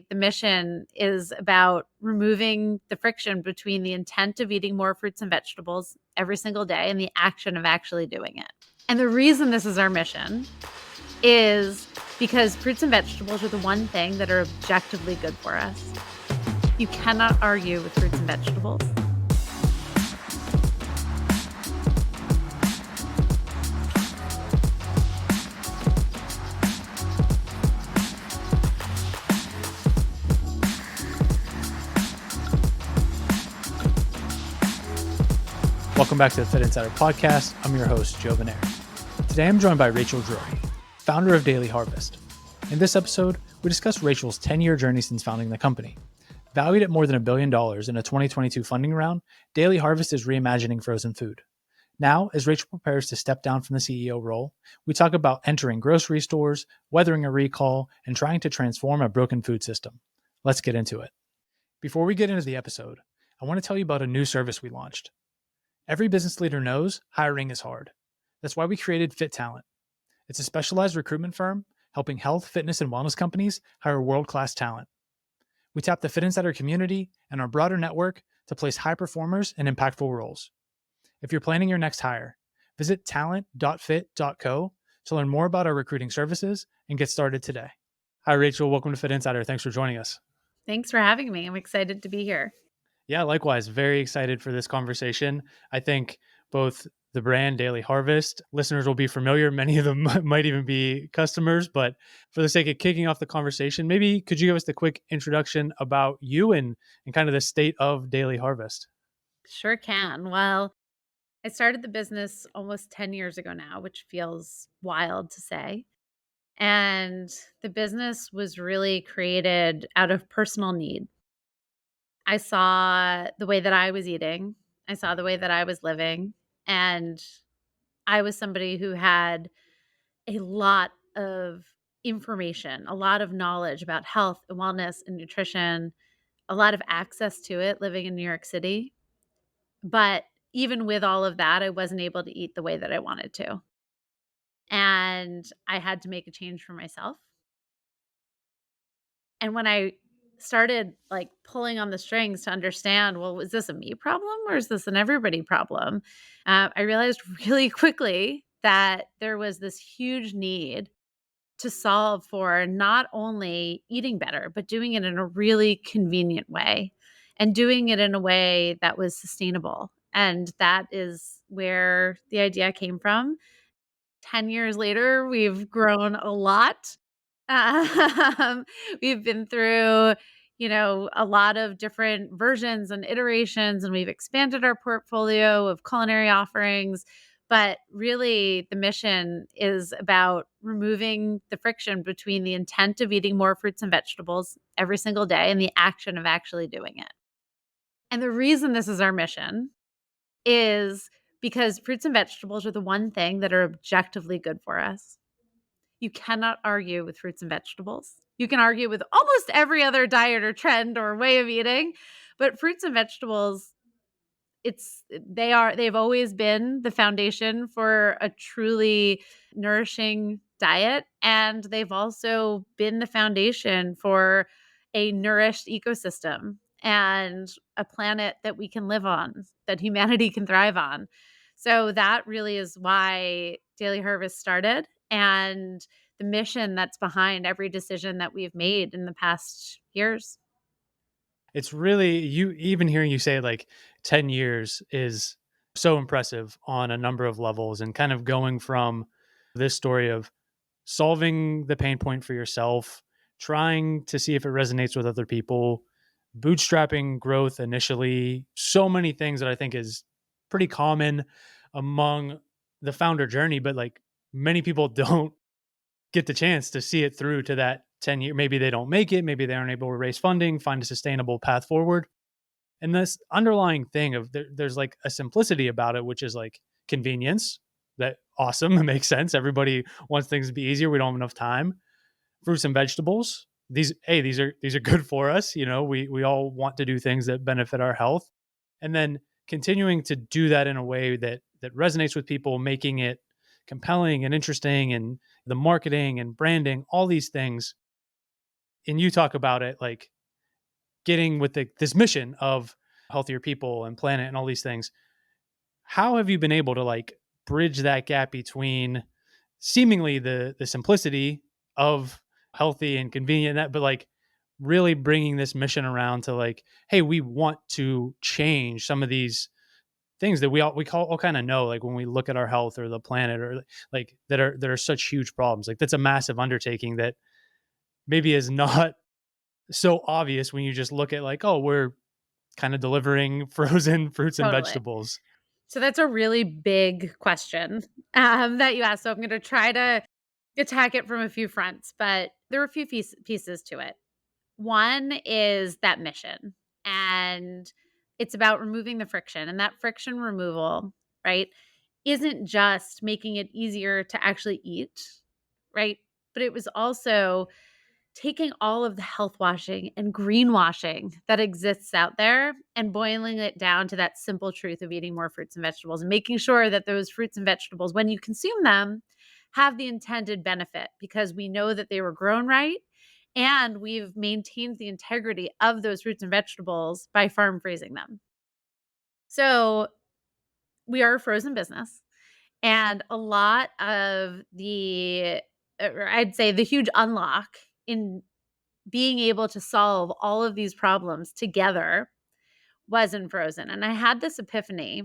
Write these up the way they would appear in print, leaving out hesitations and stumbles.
the mission is about removing the friction between the intent of eating more fruits and vegetables every single day and the action of actually doing it. And the reason this is our mission is because fruits and vegetables are the one thing that are objectively good for us. You cannot argue with fruits and vegetables. Welcome back to the Fitt Insider Podcast. I'm your host, Joe Benair. Today I'm joined by Rachel Drori, founder of Daily Harvest. In this episode, we discuss Rachel's 10-year journey since founding the company. Valued at more than $1 billion in a 2022 funding round, Daily Harvest is reimagining frozen food. Now, as Rachel prepares to step down from the CEO role, we talk about entering grocery stores, weathering a recall, and trying to transform a broken food system. Let's get into it. Before we get into the episode, I want to tell you about a new service we launched. Every business leader knows hiring is hard. That's why we created Fitt Talent. It's a specialized recruitment firm helping health, fitness, and wellness companies hire world-class talent. We tap the Fitt Insider community and our broader network to place high performers in impactful roles. If you're planning your next hire, visit talent.fitt.co to learn more about our recruiting services and get started today. Hi, Rachel. Welcome to Fitt Insider. Thanks for joining us. Thanks for having me. I'm excited to be here. Yeah, likewise. Very excited for this conversation. I think both the brand Daily Harvest listeners will be familiar. Many of them might even be customers, but for the sake of kicking off the conversation, maybe could you give us the quick introduction about you and kind of the state of Daily Harvest? Sure can. Well, I started the business almost 10 years ago now, which feels wild to say. And the business was really created out of personal need. I saw the way that I was eating. I saw the way that I was living. And I was somebody who had a lot of information, a lot of knowledge about health and wellness and nutrition, a lot of access to it living in New York City. But even with all of that, I wasn't able to eat the way that I wanted to. And I had to make a change for myself. And when I started like pulling on the strings to understand, well, is this a me problem or is this an everybody problem? I realized really quickly that there was this huge need to solve for not only eating better, but doing it in a really convenient way and doing it in a way that was sustainable. And that is where the idea came from. 10 years later, we've grown a lot. Um, we've been through, a lot of different versions and iterations, and we've expanded our portfolio of culinary offerings. But really, the mission is about removing the friction between the intent of eating more fruits and vegetables every single day and the action of actually doing it. And the reason this is our mission is because fruits and vegetables are the one thing that are objectively good for us. You cannot argue with fruits and vegetables. You can argue with almost every other diet or trend or way of eating, but fruits and vegetables, they've always been the foundation for a truly nourishing diet, and they've also been the foundation for a nourished ecosystem and a planet that we can live on, that humanity can thrive on. So that really is why Daily Harvest started, and the mission that's behind every decision that we've made in the past years. It's really, even hearing you say like 10 years is so impressive on a number of levels, and kind of going from this story of solving the pain point for yourself, trying to see if it resonates with other people, bootstrapping growth initially, so many things that I think is pretty common among the founder journey, but like many people don't get the chance to see it through to that 10 year. Maybe they don't make it, maybe they aren't able to raise funding, find a sustainable path forward. And this underlying thing of there's like a simplicity about it, which is like convenience. That awesome. It makes sense. Everybody wants things to be easier. We don't have enough time. Fruits and vegetables. These are good for us. We all want to do things that benefit our health. And then continuing to do that in a way that resonates with people, making it compelling and interesting, and the marketing and branding, all these things. and you talk about it like getting with this mission of healthier people and planet and all these things. How have you been able to like bridge that gap between seemingly the simplicity of healthy and convenient that, but like really bringing this mission around to like, hey, we want to change some of these things that we all kind of know, like when we look at our health or the planet or like that are such huge problems. Like that's a massive undertaking that maybe is not so obvious when you just look at like, oh, we're kind of delivering frozen fruits and Totally. vegetables. So that's a really big question, that you asked. So I'm gonna try to attack it from a few fronts, but there are a few pieces to it. One is that mission, and it's about removing the friction, and that friction removal, right, isn't just making it easier to actually eat, right? But it was also taking all of the health washing and greenwashing that exists out there and boiling it down to that simple truth of eating more fruits and vegetables and making sure that those fruits and vegetables, when you consume them, have the intended benefit because we know that they were grown right and we've maintained the integrity of those fruits and vegetables by farm freezing them. So we are a frozen business. And a lot of or I'd say the huge unlock in being able to solve all of these problems together was in Frozen. And I had this epiphany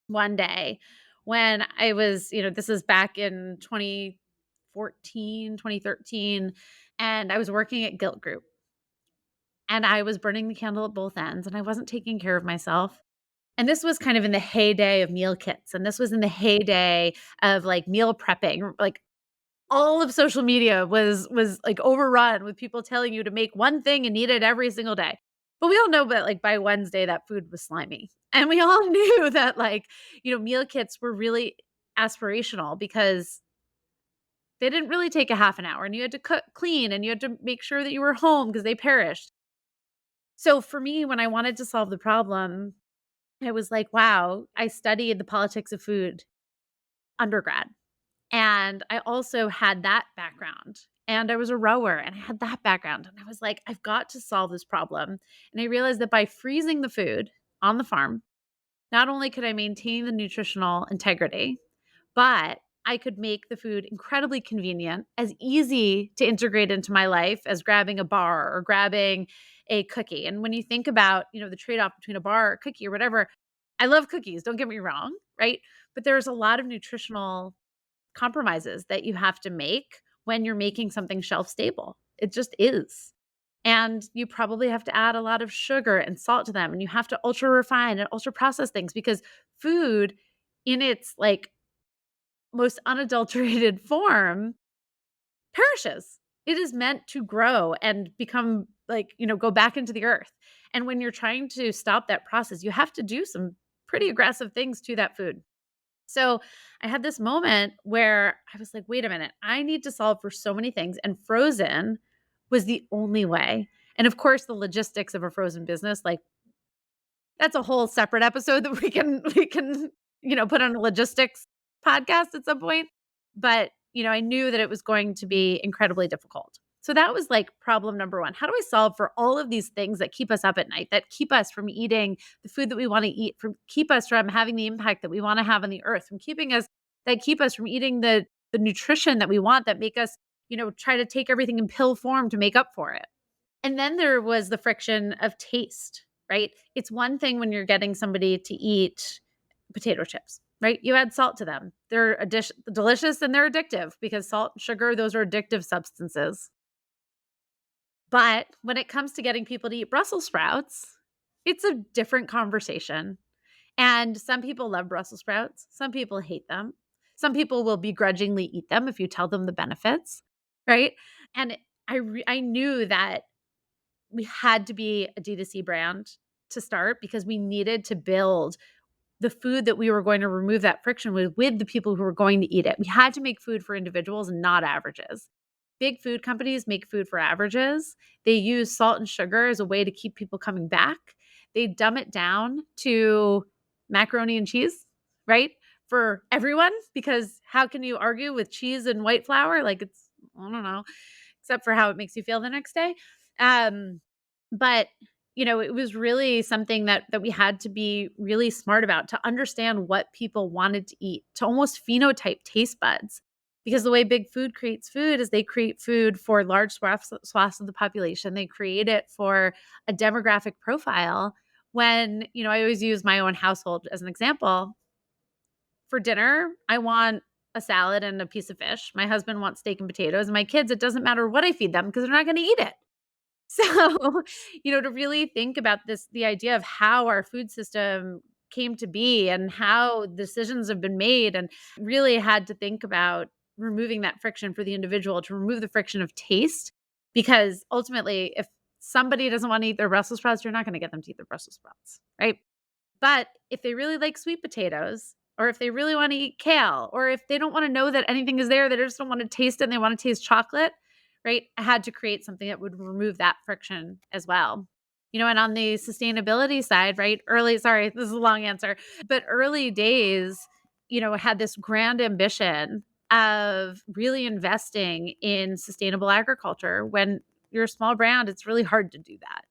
one day when I was, this is back in 2014, 2013, and I was working at Guilt Group and I was burning the candle at both ends and I wasn't taking care of myself. And this was kind of in the heyday of meal kits. And this was in the heyday of like meal prepping. Like all of social media was, like, overrun with people telling you to make one thing and eat it every single day. But we all know that, like, by Wednesday, that food was slimy. And we all knew that, like, meal kits were really aspirational because they didn't really take a half an hour, and you had to cook clean, and you had to make sure that you were home because they perished. So for me, when I wanted to solve the problem, I was like, "Wow." I studied the politics of food undergrad. And I also had that background. And I was a rower and I had that background. And I was like, I've got to solve this problem. And I realized that by freezing the food on the farm, not only could I maintain the nutritional integrity, but I could make the food incredibly convenient, as easy to integrate into my life as grabbing a bar or grabbing a cookie. And when you think about, the trade-off between a bar or a cookie or whatever, I love cookies, don't get me wrong, right? But there's a lot of nutritional compromises that you have to make when you're making something shelf stable. It just is. And you probably have to add a lot of sugar and salt to them, and you have to ultra refine and ultra process things because food in its like most unadulterated form perishes. It is meant to grow and become like, go back into the earth. And when you're trying to stop that process, you have to do some pretty aggressive things to that food. So I had this moment where I was like, wait a minute, I need to solve for so many things. And frozen was the only way. And of course, the logistics of a frozen business, like that's a whole separate episode that we can, put on a logistics podcast at some point. But, I knew that it was going to be incredibly difficult. So that was like problem number one. How do I solve for all of these things that keep us up at night, that keep us from eating the food that we want to eat, from keep us from having the impact that we want to have on the earth, from keep us from eating the nutrition that we want, that make us, try to take everything in pill form to make up for it. And then there was the friction of taste, right? It's one thing when you're getting somebody to eat potato chips, right? You add salt to them. They're delicious and they're addictive because salt and sugar, those are addictive substances. But when it comes to getting people to eat Brussels sprouts, it's a different conversation. And some people love Brussels sprouts. Some people hate them. Some people will begrudgingly eat them if you tell them the benefits, right? And I knew that we had to be a D2C brand to start because we needed to build the food that we were going to remove that friction with the people who were going to eat it. We had to make food for individuals, not averages. Big food companies make food for averages. They use salt and sugar as a way to keep people coming back. They dumb it down to macaroni and cheese, right? For everyone, because how can you argue with cheese and white flour? Like I don't know, except for how it makes you feel the next day. Um, but it was really something that we had to be really smart about to understand what people wanted to eat, to almost phenotype taste buds. Because the way big food creates food is they create food for large swaths of the population. They create it for a demographic profile. When, I always use my own household as an example. For dinner, I want a salad and a piece of fish. My husband wants steak and potatoes. And my kids, it doesn't matter what I feed them because they're not going to eat it. So, to really think about the idea of how our food system came to be and how decisions have been made, and really had to think about removing that friction for the individual, to remove the friction of taste. Because ultimately, if somebody doesn't want to eat their Brussels sprouts, you're not going to get them to eat their Brussels sprouts, right? But if they really like sweet potatoes, or if they really wanna eat kale, or if they don't wanna know that anything is there, they just don't wanna taste it and they wanna taste chocolate, right? I had to create something that would remove that friction as well. And on the sustainability side, right, sorry, this is a long answer, but early days, had this grand ambition of really investing in sustainable agriculture. When you're a small brand, it's really hard to do that.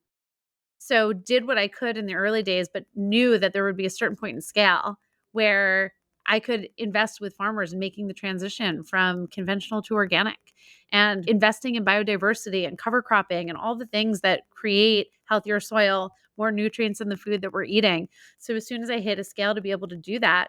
So did what I could in the early days, but knew that there would be a certain point in scale where I could invest with farmers in making the transition from conventional to organic, and investing in biodiversity and cover cropping and all the things that create healthier soil, more nutrients in the food that we're eating. So as soon as I hit a scale to be able to do that,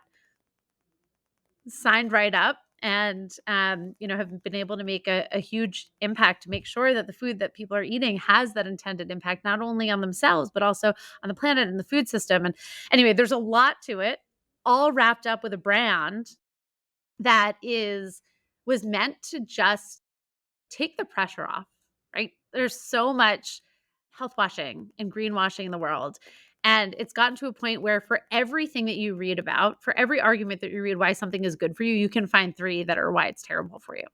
signed right up, and have been able to make a huge impact to make sure that the food that people are eating has that intended impact, not only on themselves but also on the planet and the food system. And anyway, there's a lot to it, all wrapped up with a brand that is was meant to just take the pressure off, right? There's so much health washing and greenwashing in the world. And it's gotten to a point where for everything that you read about, for every argument that you read why something is good for you, you can find three that are why it's terrible for you.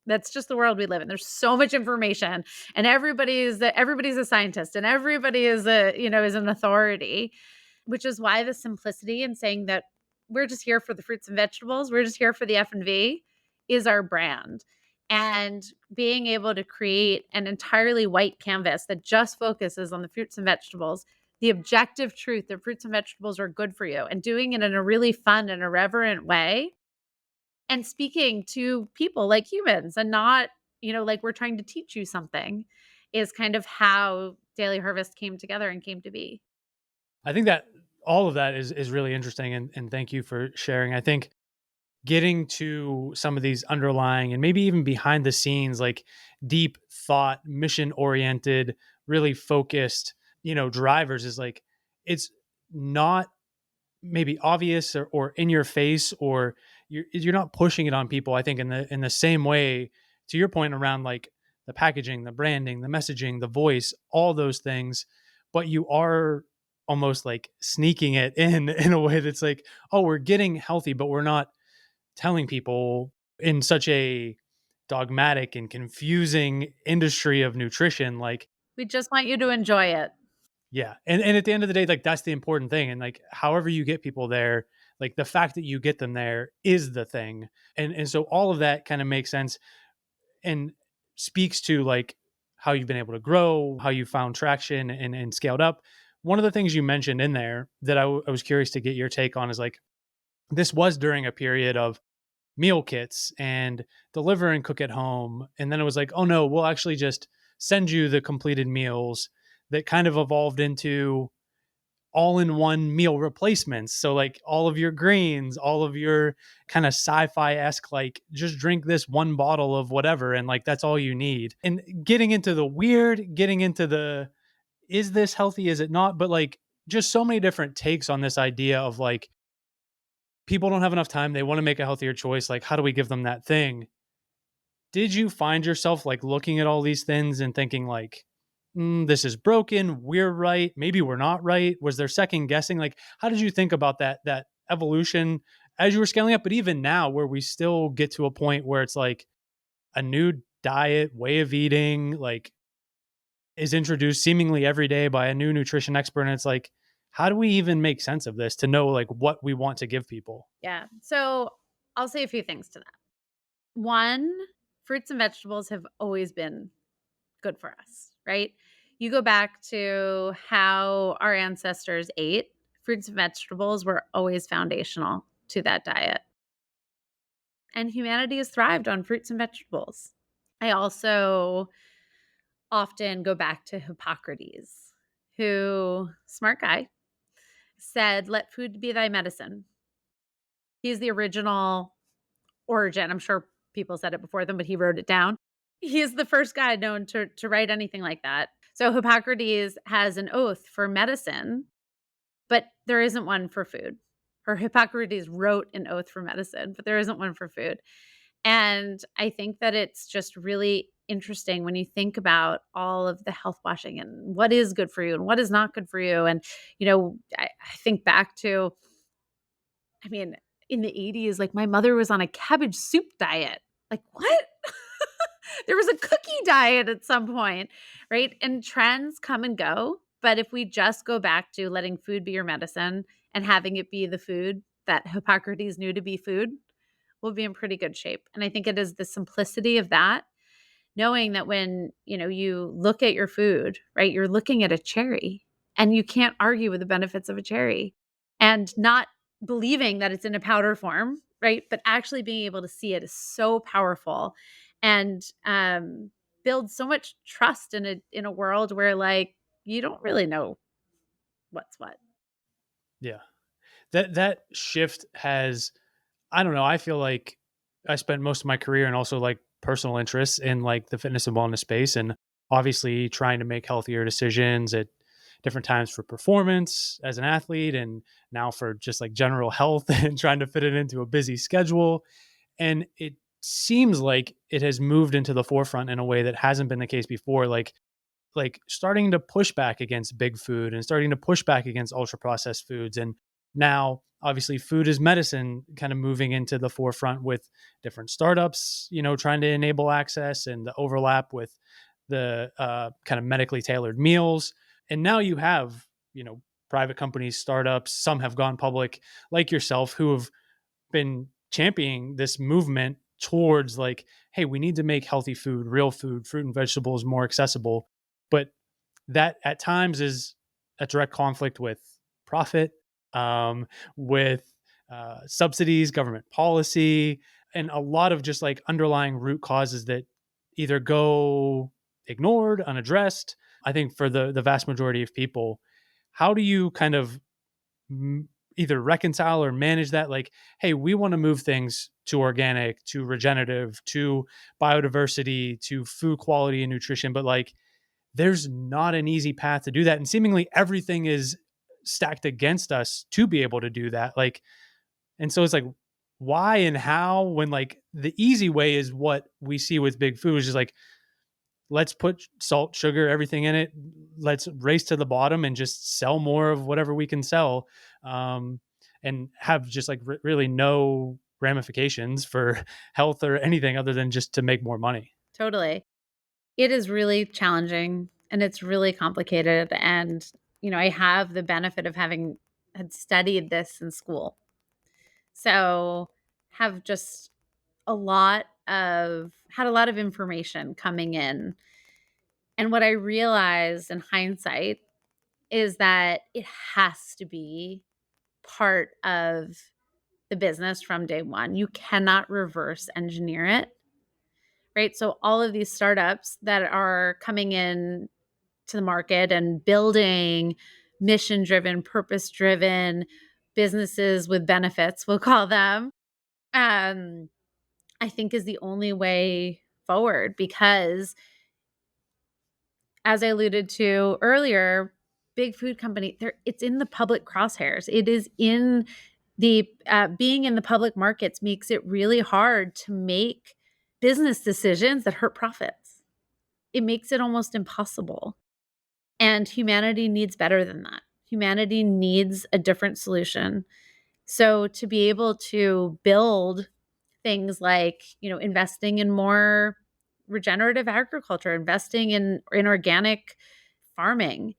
That's just the world we live in. There's so much information, and everybody's a scientist, and everybody is an authority, which is why the simplicity in saying that we're just here for the fruits and vegetables, we're just here for the F&V, is our brand. And being able to create an entirely white canvas that just focuses on the fruits and vegetables, the objective truth that fruits and vegetables are good for you, and doing it in a really fun and irreverent way, and speaking to people like humans and not, like we're trying to teach you something, is kind of how Daily Harvest came together and came to be. I think that all of that is really interesting, and thank you for sharing. I think getting to some of these underlying and maybe even behind the scenes, like deep thought, mission oriented, really focused, drivers is like, it's not maybe obvious or in your face, or you're not pushing it on people. I think in the same way, to your point around like the packaging, the branding, the messaging, the voice, all those things, but you are almost like sneaking it in a way that's like, oh, we're getting healthy, but we're not telling people in such a dogmatic and confusing industry of nutrition, like, We just want you to enjoy it. yeah. And at the end of the day, like that's the important thing. And like however you get people there, like the fact that you get them there is the thing. And so all of that kind of makes sense and speaks to like how you've been able to grow, how you found traction and scaled up. One of the things you mentioned in there that I was curious to get your take on is like, this was during a period of meal kits and deliver and cook at home. And then it was like, oh no, we'll actually just send you the completed meals, that kind of evolved into all in one meal replacements. So, like all of your greens, all of your kind of sci fi esque, like just drink this one bottle of whatever. And like that's all you need. And getting into the weird, getting into the is this healthy? Is it not? But like just so many different takes on this idea of like, people don't have enough time. They want to make a healthier choice. Like, how do we give them that thing? Did you find yourself like looking at all these things and thinking like, this is broken, we're right, maybe we're not right? Was there second guessing? Like, how did you think about that evolution as you were scaling up, but even now where we still get to a point where it's like a new diet, way of eating, like is introduced seemingly every day by a new nutrition expert, and it's like, how do we even make sense of this to know like what we want to give people? Yeah. So I'll say a few things to that. One, fruits and vegetables have always been good for us, right? You go back to how our ancestors ate, fruits and vegetables were always foundational to that diet. And humanity has thrived on fruits and vegetables. I also often go back to Hippocrates, who, smart guy, said, "Let food be thy medicine." He's the original origin. I'm sure people said it before them, but he wrote it down. He is the first guy known to write anything like that. So Hippocrates has an oath for medicine, but there isn't one for food. Or Hippocrates wrote an oath for medicine, but there isn't one for food. And I think that it's just really interesting when you think about all of the health washing and what is good for you and what is not good for you. And, I think back to, I mean, in the 80s, like my mother was on a cabbage soup diet. Like, what? There was a cookie diet at some point, right? And trends come and go. But if we just go back to letting food be your medicine and having it be the food that Hippocrates knew to be food, we'll be in pretty good shape. And I think it is the simplicity of that, knowing that when, you look at your food, right, you're looking at a cherry and you can't argue with the benefits of a cherry and not believing that it's in a powder form, right? But actually being able to see it is so powerful and builds so much trust in a world where like you don't really know what's what. Yeah. That shift has, I don't know, I feel like I spent most of my career and also like personal interests in like the fitness and wellness space, and obviously trying to make healthier decisions at different times for performance as an athlete, and now for just like general health and trying to fit it into a busy schedule. And it seems like it has moved into the forefront in a way that hasn't been the case before. Like starting to push back against big food and starting to push back against ultra processed foods. And now obviously food is medicine kind of moving into the forefront with different startups, trying to enable access and the overlap with the kind of medically tailored meals. And now you have, private companies, startups, some have gone public like yourself, who have been championing this movement towards like, hey, we need to make healthy food, real food, fruit and vegetables more accessible. But that at times is a direct conflict with profit, with subsidies, government policy, and a lot of just like underlying root causes that either go ignored, unaddressed. I think for the vast majority of people, how do you kind of either reconcile or manage that? Like, hey, we want to move things to organic, to regenerative, to biodiversity, to food quality and nutrition, but like there's not an easy path to do that. And seemingly everything is stacked against us to be able to do that. Like, and so it's like, why and how, when like the easy way is what we see with big food, is just like, let's put salt, sugar, everything in it. Let's race to the bottom and just sell more of whatever we can sell. Um, and have just like really no ramifications for health or anything other than just to make more money. Totally. It is really challenging and it's really complicated. And, I have the benefit of having had studied this in school. So have just had a lot of information coming in. And what I realized in hindsight is that it has to be part of the business from day one. You cannot reverse engineer it, right? So all of these startups that are coming in to the market and building mission driven, purpose driven businesses with benefits, we'll call them, um, I think is the only way forward because, as I alluded to earlier, big food company, it's in the public crosshairs. It is in the being in the public markets makes it really hard to make business decisions that hurt profits. It makes it almost impossible. And humanity needs better than that. Humanity needs a different solution. So to be able to build things like, investing in more regenerative agriculture, investing in organic farming,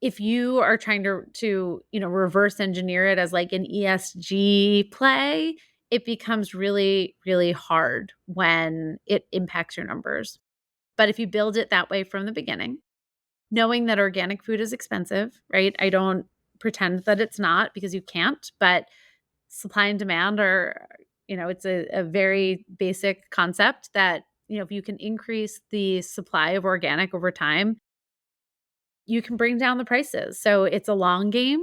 if you are trying to reverse engineer it as like an ESG play, it becomes really, really hard when it impacts your numbers. But if you build it that way from the beginning, knowing that organic food is expensive, right? I don't pretend that it's not because you can't, but supply and demand are, it's a very basic concept that, if you can increase the supply of organic over time, you can bring down the prices. So it's a long game,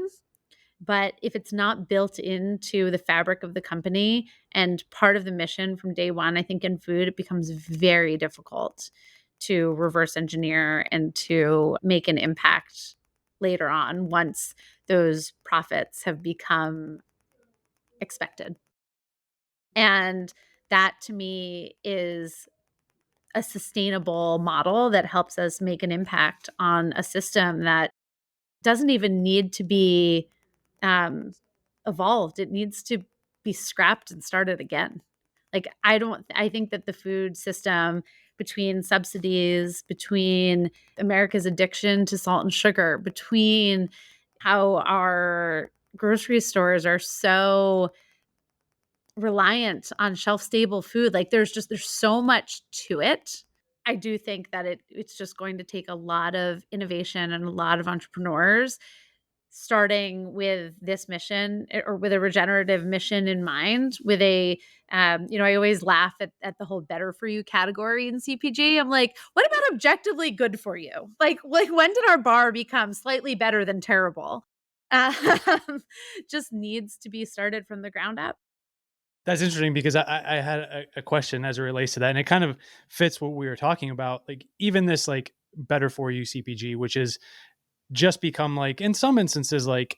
but if it's not built into the fabric of the company and part of the mission from day one, I think in food, it becomes very difficult to reverse engineer and to make an impact later on once those profits have become expected. And that to me is a sustainable model that helps us make an impact on a system that doesn't even need to be um, evolved. It needs to be scrapped and started again. Like, I think that the food system, between subsidies, between America's addiction to salt and sugar, between how our grocery stores are so reliant on shelf stable food, like there's so much to it. I do think that it's just going to take a lot of innovation and a lot of entrepreneurs starting with this mission, or with a regenerative mission in mind, with I always laugh at the whole better for you category in CPG. I'm like, what about objectively good for you? Like when did our bar become slightly better than terrible? Um, just needs to be started from the ground up. That's interesting because I had a question as it relates to that, and it kind of fits what we were talking about. Like even this like better for you CPG, which is just become like in some instances like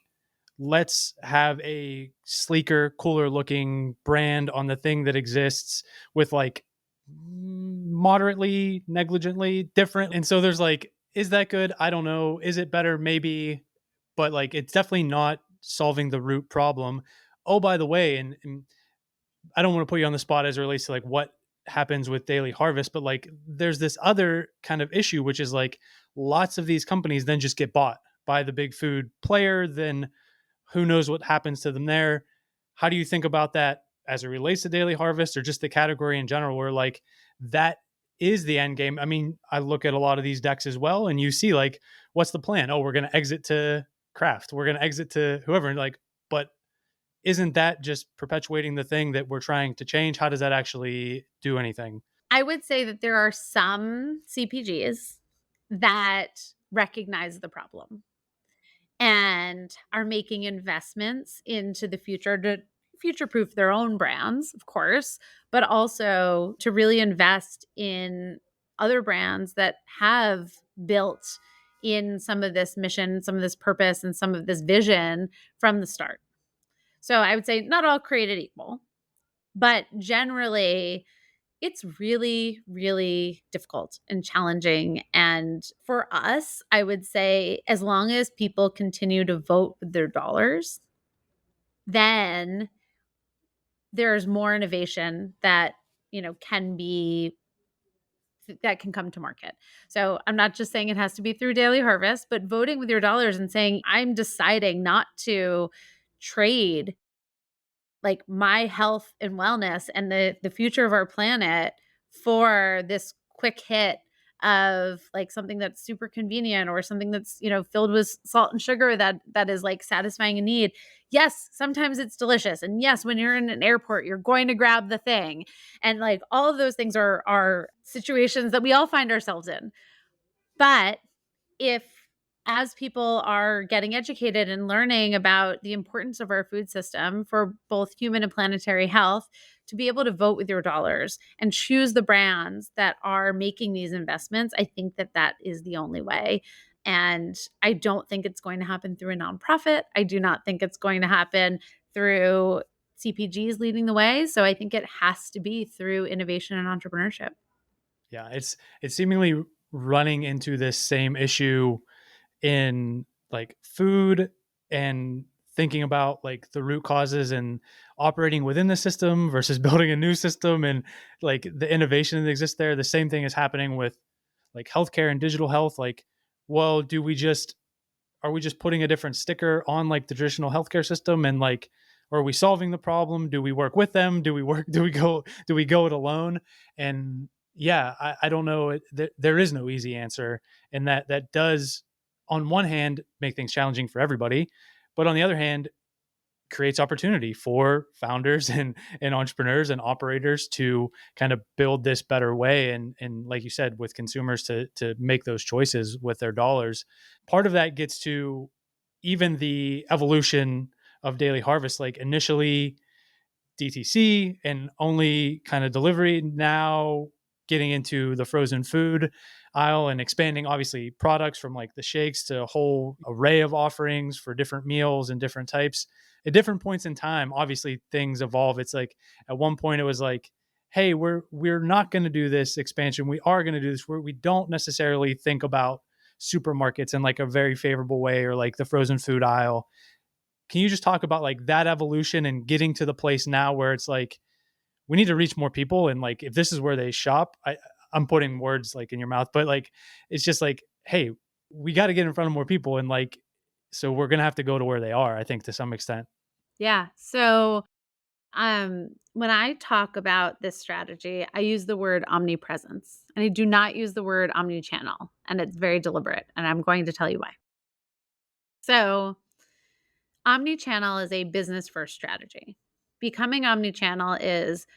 let's have a sleeker, cooler looking brand on the thing that exists with like moderately, negligently different. And so there's like, is that good? I don't know. Is it better? Maybe, but like it's definitely not solving the root problem. Oh, by the way, and I don't want to put you on the spot as it relates to like what happens with daily harvest, but like there's this other kind of issue, which is like lots of these companies then just get bought by the big food player. Then who knows what happens to them there? How do you think about that as it relates to daily harvest or just the category in general, where like that is the end game? I mean, I look at a lot of these decks as well, and you see like, what's the plan? Oh, we're going to exit to craft. We're going to exit to whoever. And like, but isn't that just perpetuating the thing that we're trying to change? How does that actually do anything? I would say that there are some CPGs that recognize the problem and are making investments into the future to future proof their own brands, of course, but also to really invest in other brands that have built in some of this mission, some of this purpose, and some of this vision from the start. So I would say not all created equal, but generally it's really, really difficult and challenging. And for us, I would say as long as people continue to vote with their dollars, then there's more innovation that, can be that can come to market. So I'm not just saying it has to be through Daily Harvest, but voting with your dollars and saying, I'm deciding not to trade like my health and wellness and the future of our planet for this quick hit of like something that's super convenient or something that's filled with salt and sugar that is like satisfying a need. Yes, sometimes it's delicious, and yes, when you're in an airport you're going to grab the thing, and like all of those things are situations that we all find ourselves in. But if, as people are getting educated and learning about the importance of our food system for both human and planetary health, to be able to vote with your dollars and choose the brands that are making these investments, I think that that is the only way. And I don't think it's going to happen through a nonprofit. I do not think it's going to happen through CPGs leading the way. So I think it has to be through innovation and entrepreneurship. Yeah, it's seemingly running into this same issue in like food and thinking about like the root causes and operating within the system versus building a new system and like the innovation that exists there. The same thing is happening with like healthcare and digital health. Like, well, are we just putting a different sticker on like the traditional healthcare system and like Or are we solving the problem? Do we work with them? Do we go it alone? And yeah, I don't know. There is no easy answer. And that does, on one hand, make things challenging for everybody. But on the other hand, creates opportunity for founders and entrepreneurs and operators to kind of build this better way, and like you said, with consumers to make those choices with their dollars. Part of that gets to even the evolution of Daily Harvest. Like initially DTC and only kind of delivery, now getting into the frozen food aisle and expanding obviously products from like the shakes to a whole array of offerings for different meals and different types. At different points in time, obviously things evolve. It's like at one point it was like, hey, we're not going to do this expansion. We are going to do this where we don't necessarily think about supermarkets in like a very favorable way, or like the frozen food aisle. Can you just talk about like that evolution and getting to the place now where it's like we need to reach more people, and like if this is where they shop, I'm putting words like in your mouth, but like it's just like, hey, we got to get in front of more people, and like so we're gonna have to go to where they are, I think, to some extent. Yeah. So, when I talk about this strategy, I use the word omnipresence and I do not use the word omnichannel. And it's very deliberate. And I'm going to tell you why. So, omnichannel is a business first strategy. Becoming omnichannel is,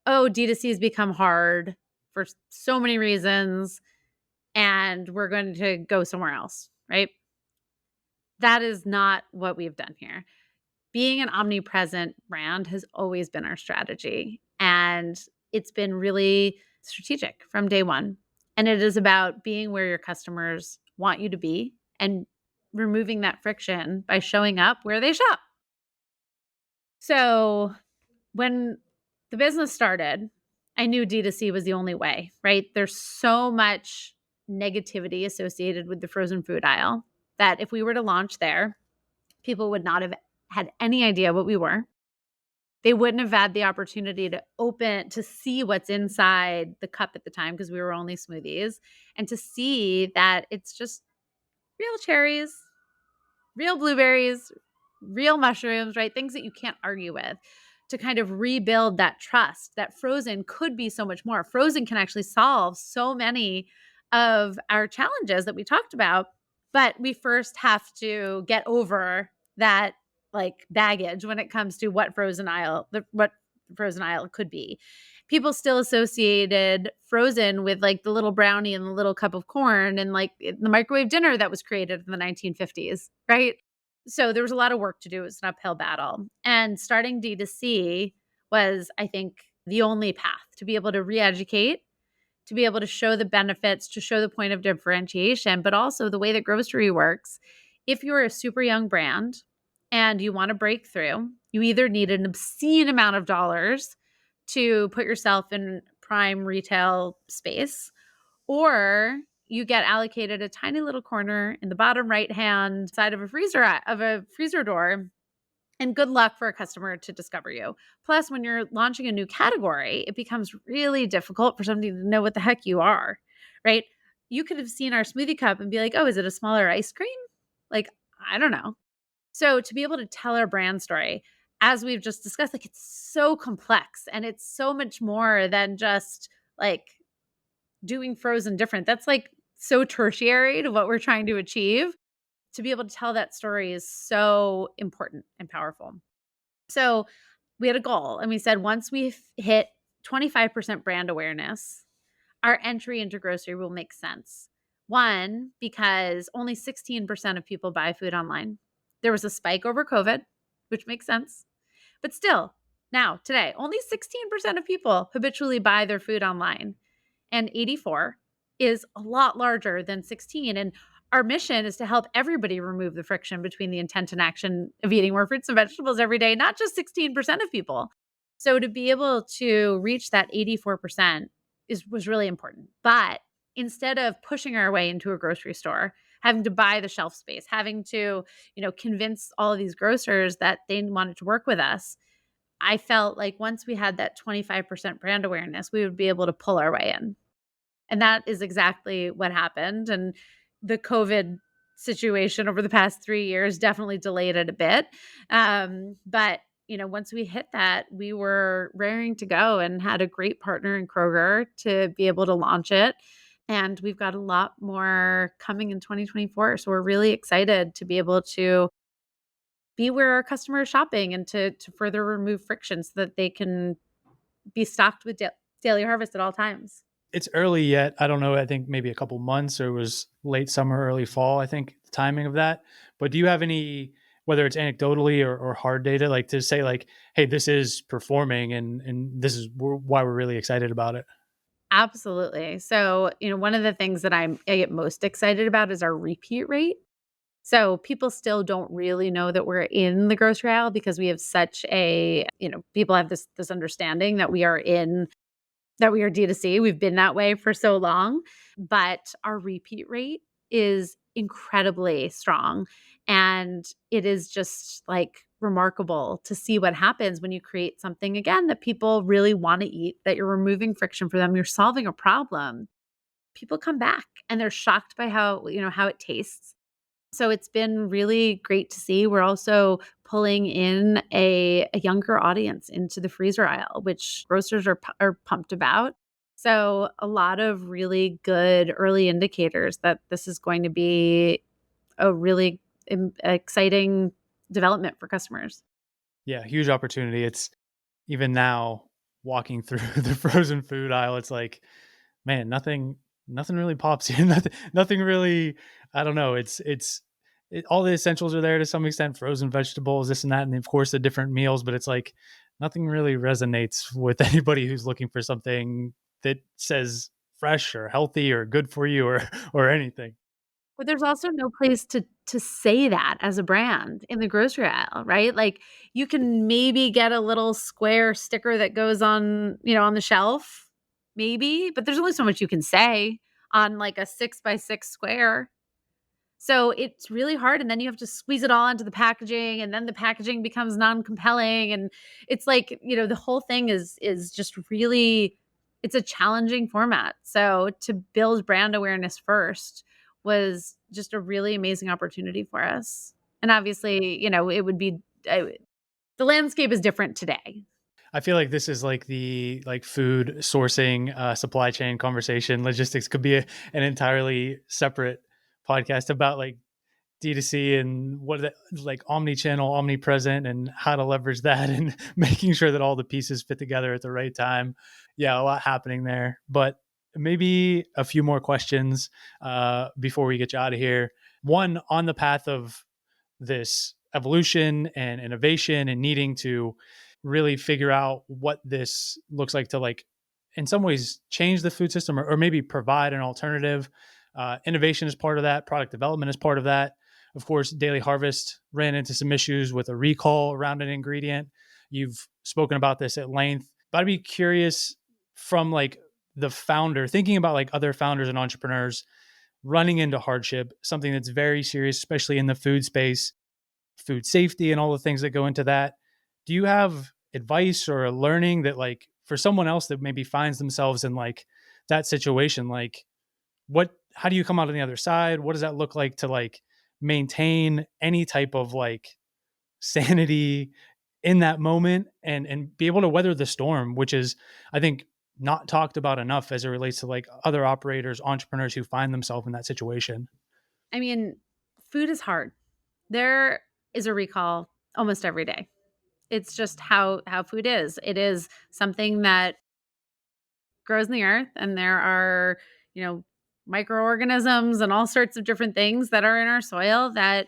oh, D2C has become hard for so many reasons, and we're going to go somewhere else, right? That is not what we've done here. Being an omnipresent brand has always been our strategy, and it's been really strategic from day one. And it is about being where your customers want you to be and removing that friction by showing up where they shop. So, when the business started, I knew D2C was the only way, right? There's so much negativity associated with the frozen food aisle that if we were to launch there, people would not have had any idea what we were. They wouldn't have had the opportunity to open to see what's inside the cup at the time because we were only smoothies, and to see that it's just real cherries, real blueberries, real mushrooms, right? Things that you can't argue with, to kind of rebuild that trust that frozen could be so much more. Frozen can actually solve so many of our challenges that we talked about, but we first have to get over that like baggage when it comes to what frozen aisle could be. People still associated frozen with like the little brownie and the little cup of corn and like the microwave dinner that was created in the 1950s, right? So there was a lot of work to do. It was an uphill battle. And starting D2C was, I think, the only path to be able to re-educate, to be able to show the benefits, to show the point of differentiation, but also the way that grocery works. If you're a super young brand and you want to break through, you either need an obscene amount of dollars to put yourself in prime retail space, or you get allocated a tiny little corner in the bottom right hand side of a freezer door, and good luck for a customer to discover you. Plus, when you're launching a new category, it becomes really difficult for somebody to know what the heck you are, right? You could have seen our smoothie cup and be like, "Oh, is it a smaller ice cream?" Like, I don't know. So to be able to tell our brand story, as we've just discussed, like it's so complex and it's so much more than just like doing frozen different. That's like so tertiary to what we're trying to achieve. To be able to tell that story is so important and powerful. So we had a goal and we said once we hit 25% brand awareness, our entry into grocery will make sense. One, because only 16% of people buy food online. There was a spike over COVID, which makes sense. But still, now, today, only 16% of people habitually buy their food online, and 84 is a lot larger than 16. And our mission is to help everybody remove the friction between the intent and action of eating more fruits and vegetables every day, not just 16% of people. So to be able to reach that 84% was really important. But instead of pushing our way into a grocery store, having to buy the shelf space, having to, convince all of these grocers that they wanted to work with us, I felt like once we had that 25% brand awareness, we would be able to pull our way in. And that is exactly what happened. And the COVID situation over the past 3 years definitely delayed it a bit. But once we hit that, we were raring to go and had a great partner in Kroger to be able to launch it. And we've got a lot more coming in 2024. So we're really excited to be able to be where our customers are shopping and to further remove friction so that they can be stocked with daily harvest at all times. It's early yet. I don't know. I think maybe a couple months, or it was late summer, early fall, I think, the timing of that. But do you have any, whether it's anecdotally or hard data, like to say like, hey, this is performing and this is why we're really excited about it? Absolutely. So, one of the things that I get most excited about is our repeat rate. So people still don't really know that we're in the grocery aisle because we have such people have this understanding that we are D2C. We've been that way for so long, but our repeat rate is incredibly strong. And it is just like remarkable to see what happens when you create something again that people really want to eat, that you're removing friction for them, you're solving a problem. People come back and they're shocked by how it tastes. So it's been really great to see. We're also pulling in a younger audience into the freezer aisle, which grocers are pumped about. So a lot of really good early indicators that this is going to be a really exciting development for customers. Yeah, huge opportunity. It's even now walking through the frozen food aisle, it's like, man, nothing really pops here. Nothing really, I don't know. All the essentials are there to some extent, frozen vegetables, this and that, and of course the different meals, but it's like nothing really resonates with anybody who's looking for something that says fresh or healthy or good for you or or anything. But there's also no place to say that as a brand in the grocery aisle, right? Like, you can maybe get a little square sticker that goes on the shelf, maybe, but there's only so much you can say on, like, a 6 by 6 square. So it's really hard, and then you have to squeeze it all into the packaging, and then the packaging becomes non-compelling, and it's like, the whole thing is just really it's a challenging format. So to build brand awareness first was just a really amazing opportunity for us. And obviously, it would be the landscape is different today. I feel like this is like the like food sourcing, supply chain conversation. Logistics could be an entirely separate podcast about like D2C and what that like omni-channel, omnipresent, and how to leverage that and making sure that all the pieces fit together at the right time. Yeah, a lot happening there. But maybe a few more questions before we get you out of here. One, on the path of this evolution and innovation and needing to really figure out what this looks like to like in some ways change the food system or maybe provide an alternative. Innovation is part of that, product development is part of that. Of course, Daily Harvest ran into some issues with a recall around an ingredient. You've spoken about this at length, but I'd be curious from like the founder, thinking about like other founders and entrepreneurs running into hardship, something that's very serious, especially in the food space, food safety and all the things that go into that. Do you have advice or a learning that like for someone else that maybe finds themselves in like that situation, like how do you come out on the other side? What does that look like to like maintain any type of like sanity in that moment and be able to weather the storm, which is I think not talked about enough as it relates to like other operators, entrepreneurs who find themselves in that situation. I mean, food is hard. There is a recall almost every day. It's just how food is. It is something that grows in the earth, and there are, you know, microorganisms and all sorts of different things that are in our soil that,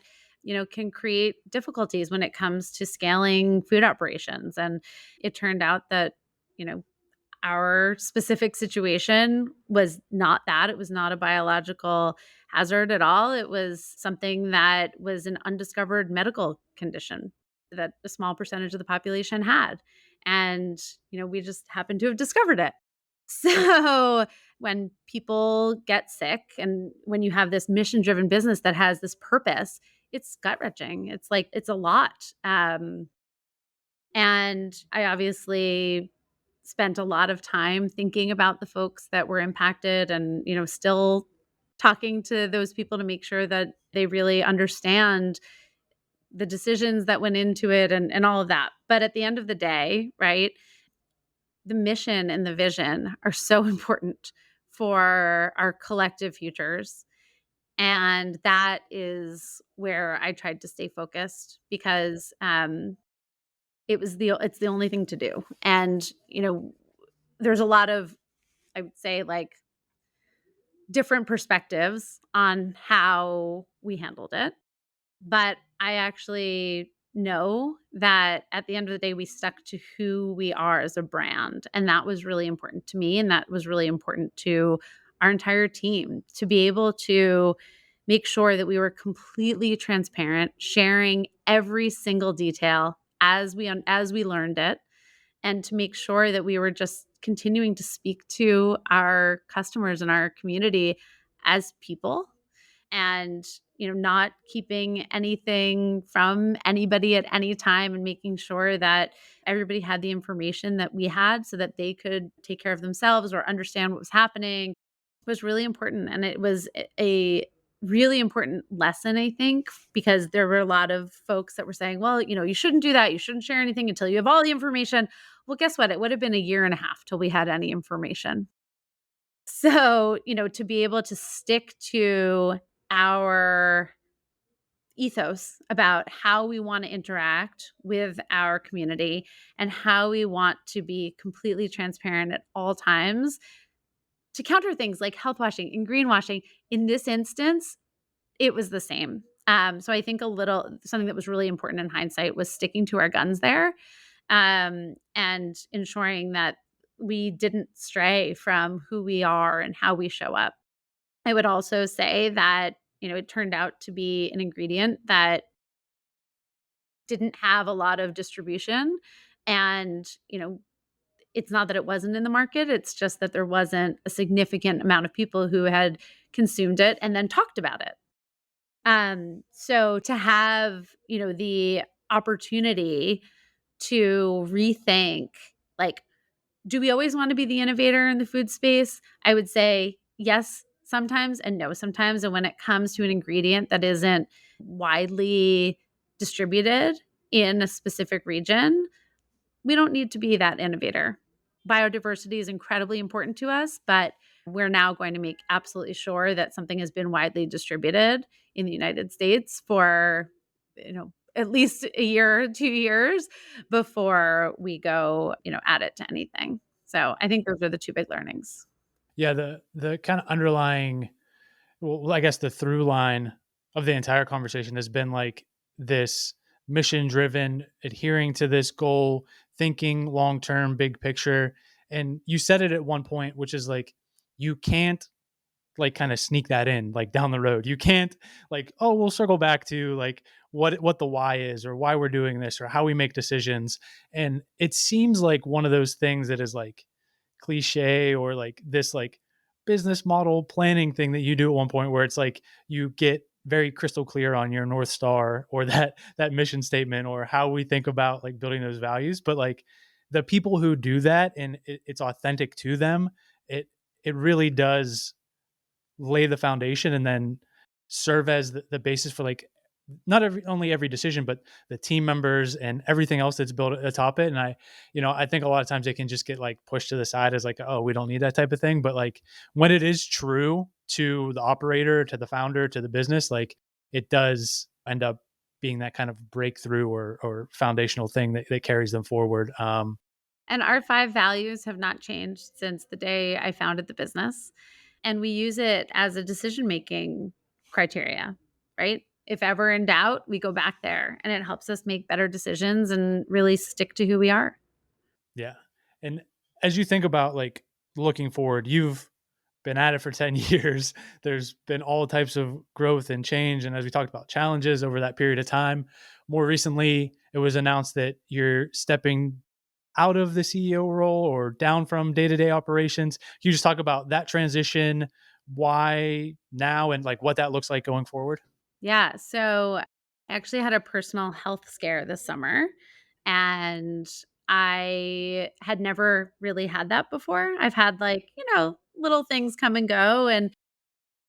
can create difficulties when it comes to scaling food operations. And it turned out that, you know, our specific situation was not that. It was not a biological hazard at all. It was something that was an undiscovered medical condition that a small percentage of the population had. And, we just happened to have discovered it. So when people get sick and when you have this mission driven business that has this purpose, it's gut wrenching. It's like, it's a lot. And I obviously spent a lot of time thinking about the folks that were impacted and, still talking to those people to make sure that they really understand the decisions that went into it and all of that. But at the end of the day, right, the mission and the vision are so important for our collective futures. And that is where I tried to stay focused because it's the only thing to do. And, there's a lot of, I would say, like, different perspectives on how we handled it. But I actually know that at the end of the day, we stuck to who we are as a brand. And that was really important to me. And that was really important to our entire team to be able to make sure that we were completely transparent, sharing every single detail as we learned it, and to make sure that we were just continuing to speak to our customers and our community as people, and not keeping anything from anybody at any time, and making sure that everybody had the information that we had so that they could take care of themselves or understand what was happening was really important. And it was a really important lesson, I think, because there were a lot of folks that were saying, well, you shouldn't do that. You shouldn't share anything until you have all the information. Well, guess what? It would have been a year and a half till we had any information. So, to be able to stick to our ethos about how we want to interact with our community and how we want to be completely transparent at all times to counter things like health washing and greenwashing. In this instance, it was the same. So I think something that was really important in hindsight was sticking to our guns there, and ensuring that we didn't stray from who we are and how we show up. I would also say that, it turned out to be an ingredient that didn't have a lot of distribution. And, it's not that it wasn't in the market, it's just that there wasn't a significant amount of people who had consumed it and then talked about it. So to have, the opportunity to rethink, like, do we always want to be the innovator in the food space? I would say yes sometimes and no sometimes. And when it comes to an ingredient that isn't widely distributed in a specific region, we don't need to be that innovator. Biodiversity is incredibly important to us, but we're now going to make absolutely sure that something has been widely distributed in the United States for, at least a year, 2 years before we go, add it to anything. So I think those are the two big learnings. Yeah, the kind of underlying, well, I guess the through line of the entire conversation has been like this mission driven, adhering to this goal, thinking long term, big picture. And you said it at one point, which is like, you can't like kind of sneak that in like down the road. You can't like, oh, we'll circle back to like what the why is or why we're doing this or how we make decisions. And it seems like one of those things that is like cliche or like this like business model planning thing that you do at one point where it's like you get very crystal clear on your north star or that mission statement or how we think about like building those values, but like the people who do that and it's authentic to them, it really does lay the foundation and then serve as the basis for like not only every decision, but the team members and everything else that's built atop it. And I think a lot of times it can just get like pushed to the side as like, oh, we don't need that type of thing. But like when it is true to the operator, to the founder, to the business, like it does end up being that kind of breakthrough or foundational thing that carries them forward. And our 5 values have not changed since the day I founded the business, and we use it as a decision-making criteria, right? If ever in doubt, we go back there, and it helps us make better decisions and really stick to who we are. Yeah. And as you think about like looking forward, you've been at it for 10 years. There's been all types of growth and change. And as we talked about challenges over that period of time, more recently, it was announced that you're stepping out of the CEO role or down from day to day operations. Can you just talk about that transition, why now, and like what that looks like going forward? Yeah, so I actually had a personal health scare this summer, and I had never really had that before. I've had, like, little things come and go, and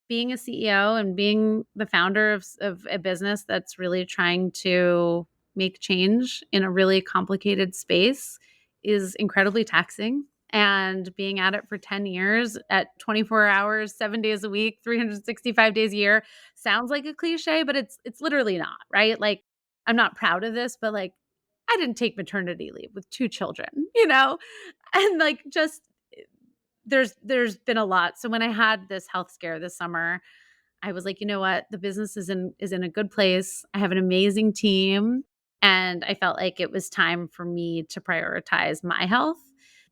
being a CEO and being the founder of a business that's really trying to make change in a really complicated space is incredibly taxing. And being at it for 10 years at 24 hours, 7 days a week, 365 days a year sounds like a cliche, but it's literally not, right? Like, I'm not proud of this, but like, I didn't take maternity leave with 2 children, you know? And like, just there's been a lot. So when I had this health scare this summer, I was like, "You know what? The business is in a good place. I have an amazing team." And I felt like it was time for me to prioritize my health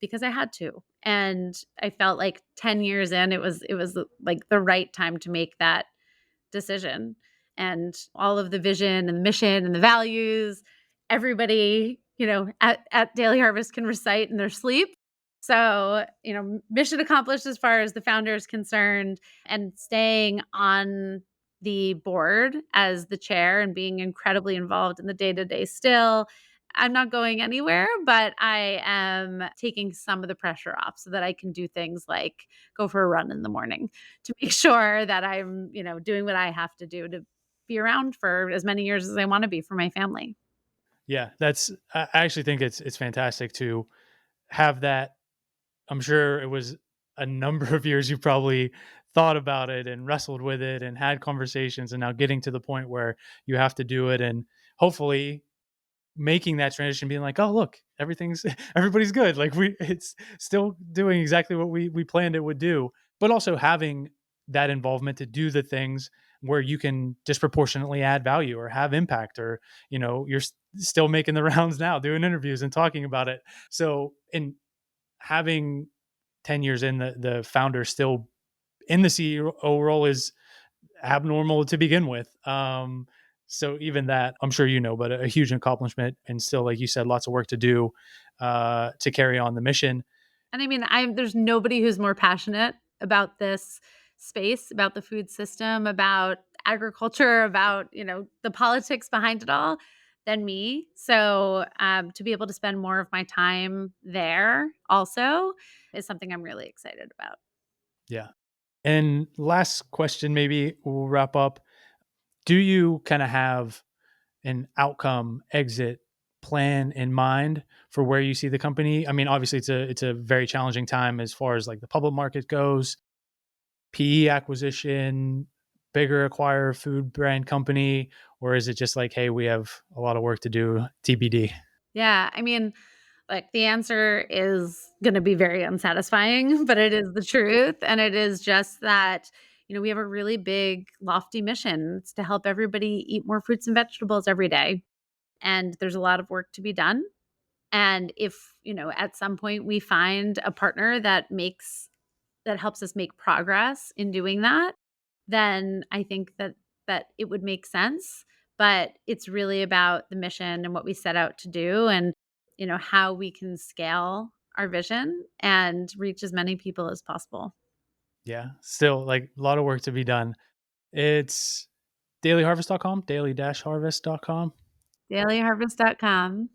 because I had to. And I felt like 10 years in, it was like the right time to make that decision. And all of the vision and the mission and the values, everybody, at Daily Harvest can recite in their sleep. So, mission accomplished as far as the founder is concerned, and staying on the board as the chair and being incredibly involved in the day to day still. I'm not going anywhere, but I am taking some of the pressure off so that I can do things like go for a run in the morning to make sure that I'm, doing what I have to do to be around for as many years as I want to be for my family. Yeah, I actually think it's fantastic to have that. I'm sure it was a number of years you probably thought about it and wrestled with it and had conversations, and now getting to the point where you have to do it, and hopefully making that transition, being like, oh look, everything's everybody's good, like it's still doing exactly what we planned it would do, but also having that involvement to do the things where you can disproportionately add value or have impact, or you're still making the rounds now, doing interviews and talking about it. So in having 10 years in, the founder still in the CEO role is abnormal to begin with. So even that, I'm sure but a huge accomplishment, and still, like you said, lots of work to do to carry on the mission. And I mean, there's nobody who's more passionate about this space, about the food system, about agriculture, about, the politics behind it all than me. So, to be able to spend more of my time there also is something I'm really excited about. Yeah. And last question, maybe we'll wrap up. Do you kind of have an outcome exit plan in mind for where you see the company? I mean, obviously it's a very challenging time as far as like the public market goes, PE acquisition, bigger acquire food brand company, or is it just like, hey, we have a lot of work to do, TBD? Yeah, I mean, like, the answer is gonna be very unsatisfying, but it is the truth, and it is just that, we have a really big, lofty mission. It's to help everybody eat more fruits and vegetables every day, and there's a lot of work to be done, and if, at some point we find a partner that helps us make progress in doing that, then I think that it would make sense. But it's really about the mission and what we set out to do, and how we can scale our vision and reach as many people as possible. Yeah, still like a lot of work to be done. It's dailyharvest.com, daily-harvest.com. Dailyharvest.com.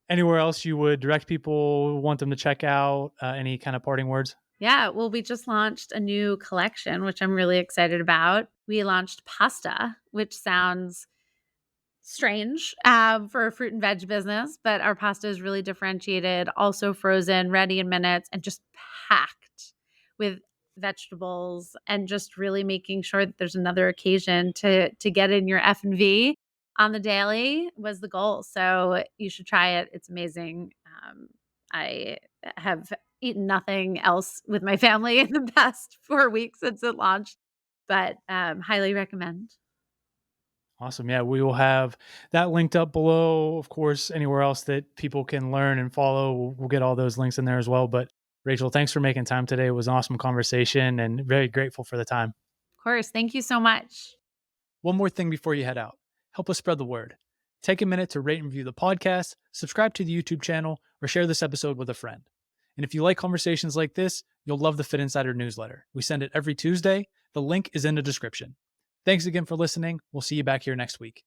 Anywhere else you would direct people, want them to check out? Any kind of parting words? Yeah, well, we just launched a new collection, which I'm really excited about. We launched pasta, which sounds strange for a fruit and veg business, but our pasta is really differentiated, also frozen, ready in minutes, and just packed with vegetables, and just really making sure that there's another occasion to get in your F&V on the daily was the goal. So you should try it. It's amazing. I have eaten nothing else with my family in the past 4 weeks since it launched, but highly recommend. Awesome. Yeah, we will have that linked up below. Of course, anywhere else that people can learn and follow, we'll get all those links in there as well. But Rachel, thanks for making time today. It was an awesome conversation and very grateful for the time. Of course. Thank you so much. One more thing before you head out, help us spread the word. Take a minute to rate and review the podcast, subscribe to the YouTube channel, or share this episode with a friend. And if you like conversations like this, you'll love the Fit Insider newsletter. We send it every Tuesday. The link is in the description. Thanks again for listening. We'll see you back here next week.